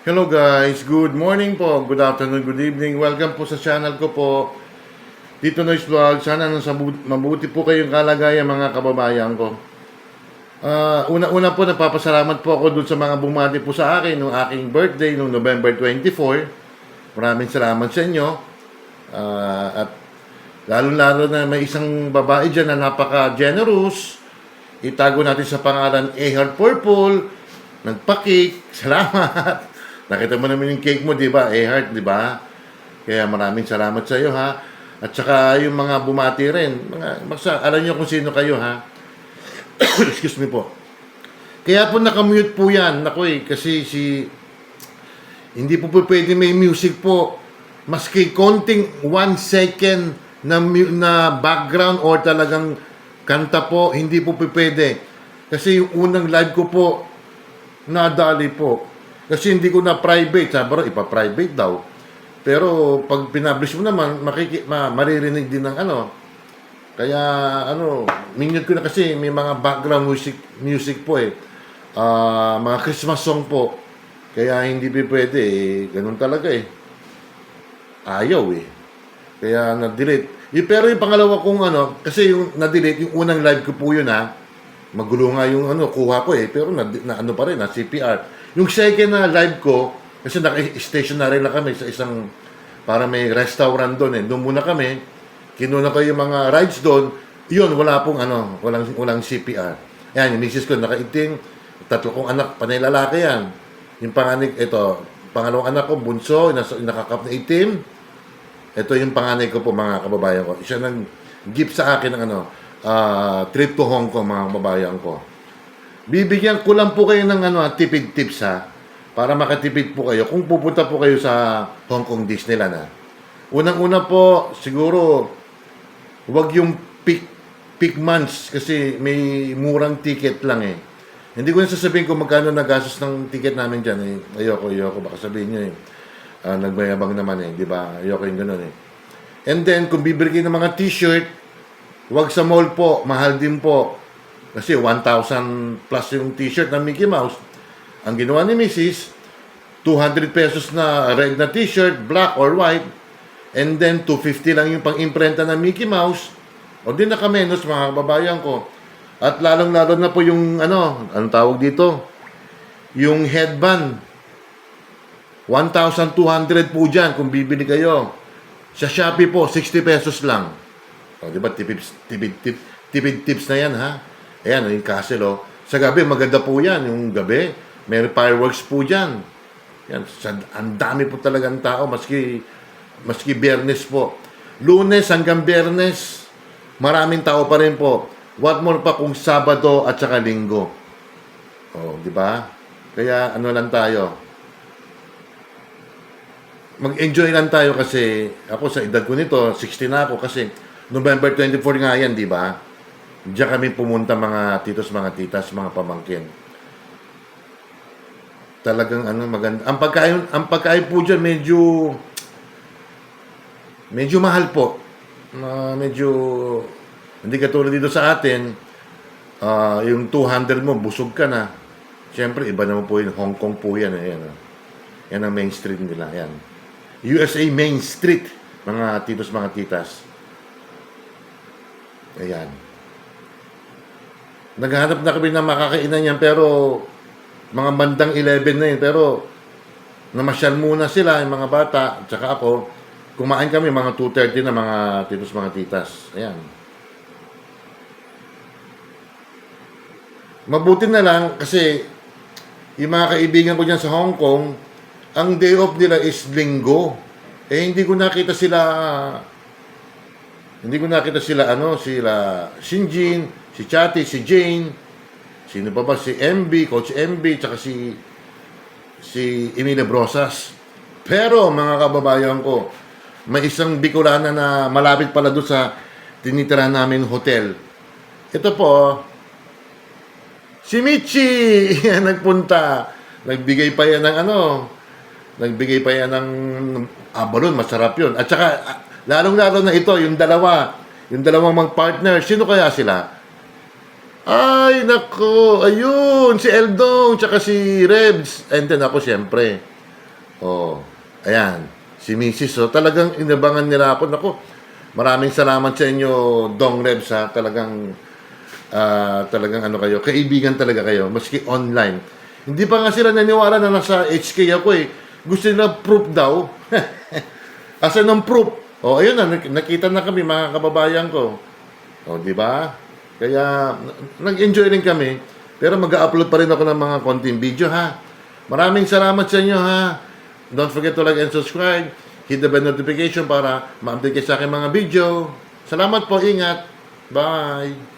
Hello guys, good morning po, good afternoon, good evening. Welcome po sa channel ko po. Dito Noise Vlog. Sana mabuti po kayong kalagayan mga kababayan ko. Una-una po napapasalamat po ako dun sa mga bumati po sa akin nung aking birthday nung November 24. Maraming salamat sa inyo. At lalo-lalo na may isang babae dyan na napaka-generous. Itago natin sa pangalan A-Heart Purple. Nagpa-cake. Salamat. Nakita mo naman yung cake mo, di ba? A-Heart, di ba? Kaya maraming salamat sa iyo, ha? At saka yung mga bumati rin. Alam niyo kung sino kayo, ha? Excuse me po. Kaya po nakamute po yan. Naku kasi hindi po pwede may music po. Maski konting 1 second na background or talagang kanta po, hindi po pwede. Kasi yung unang live ko po, nadali po. Kasi hindi ko na private. Sabi rin, ipa-private daw. Pero pag pinablish mo naman, maririnig din ng ano. Kaya minute ko na kasi may mga background music po eh. Mga Christmas song po. Kaya hindi pwede eh. Ganun talaga eh. Ayaw eh. Kaya na-delete. Pero yung pangalawa kong kasi yung na-delete, yung unang live ko po yun ha. Magulo nga yung kuha ko eh. Pero na pa rin, na CPR. Yung second na live ko, kasi naka-stationary lang kami sa isang, para may restaurant doon eh. Doon muna kami, kinuna ko yung mga rides doon, yun, wala pong walang CPR. Ayan, yung misis ko, nakaiting, 3 kong anak, panay lalaki yan. Yung panganay, ito, pangalawang anak ko, bunso, nakakap na itim. Ito yung panganay ko po, mga kababayan ko. Siya nang gift sa akin ng trip to Hong Kong, mga kababayan ko. Bibigyan ko lang po kayo ng tipid tips ha. Para makatipid po kayo kung pupunta po kayo sa Hong Kong Disneyland ha. Unang-una po, siguro, wag yung peak months kasi may murang ticket lang eh. Hindi ko na sasabihin kung magkano nagastos ng ticket namin dyan eh. Ayoko. Baka sabihin nyo eh. Nagmayabang naman eh. Di ba? Ayoko yung ganun eh. And then, kung bibili kayo ng mga t-shirt, wag sa mall po. Mahal din po. Kasi 1,000 plus yung t-shirt ng Mickey Mouse. Ang ginawa ni Mrs., 200 pesos na red na t-shirt, black or white, and then 250 lang yung pang-imprenta ng Mickey Mouse. O din nakamenos mga kababayan ko. At lalong-lalo na po yung anong tawag dito? Yung headband. 1,200 po dyan kung bibili kayo. Sa Shopee po, 60 pesos lang. O, diba? Tipid tips na yan, ha? Ayan, yung castle, oh. Sa gabi, maganda po yan. Yung gabi, may fireworks po dyan. Yan, ang dami po talagang tao, maski Biyernes po. Lunes hanggang Biyernes, maraming tao pa rin po. What more pa kung Sabado at saka Linggo. Oh, di ba? Kaya lang tayo. Mag-enjoy lang tayo kasi ako sa edad ko nito, 60 na ako kasi November 24 nga yan, di ba? Diyan kami pumunta mga titos, mga titas, mga pamangkin. Talagang maganda. Ang pagkain po dyan medyo mahal po. Medyo hindi katulad dito sa atin. Yung 200 mo, busog ka na. Siyempre, iba naman po yun. Hong Kong po yan. Ayan, yan ang main street nila. Yan. USA Main Street, mga titos, mga titas. Ayan. Naghahanap na kami na makakainan yan, pero mga bandang 11 na yun. Pero namasyal muna sila, yung mga bata, at saka ako. Kumain kami, mga 2:30 na mga titos, mga titas. Ayan. Mabuti na lang kasi yung mga kaibigan ko dyan sa Hong Kong, ang day off nila is Linggo. Hindi ko nakita sila sila Shinjin, si Chatty, si Jane, sino pa ba? Si MB, Coach MB, tsaka si Emilia Brosas. Pero, mga kababayan ko, may isang Bicolana na malapit pala doon sa tinitirahan namin hotel. Ito po, si Michi! Nagpunta. Nagbigay pa yan ng abalon, masarap yun. At saka, lalong-lalo na ito, yung dalawang mag-partner, sino kaya sila? Ay, nako, ayun, si Eldong, tsaka si Rebs. And then ako, syempre, Oh, ayan. Si Mrs. So, talagang inabangan nila ako. Naku, maraming salamat sa inyo, Dong Rebs, ha. Talagang ano kayo, kaibigan talaga kayo, maski online. Hindi pa nga sila naniwala na nasa HK ako eh. Gusto nila proof daw. Asa ng proof? O, ayun na, nakita na kami, mga kababayan ko. O, di ba? Kaya, nag-enjoy rin kami. Pero mag-upload pa rin ako ng mga konting video, ha. Maraming salamat sa inyo, ha. Don't forget to like and subscribe. Hit the bell notification para ma-update kayo sa aking mga video. Salamat po, ingat. Bye.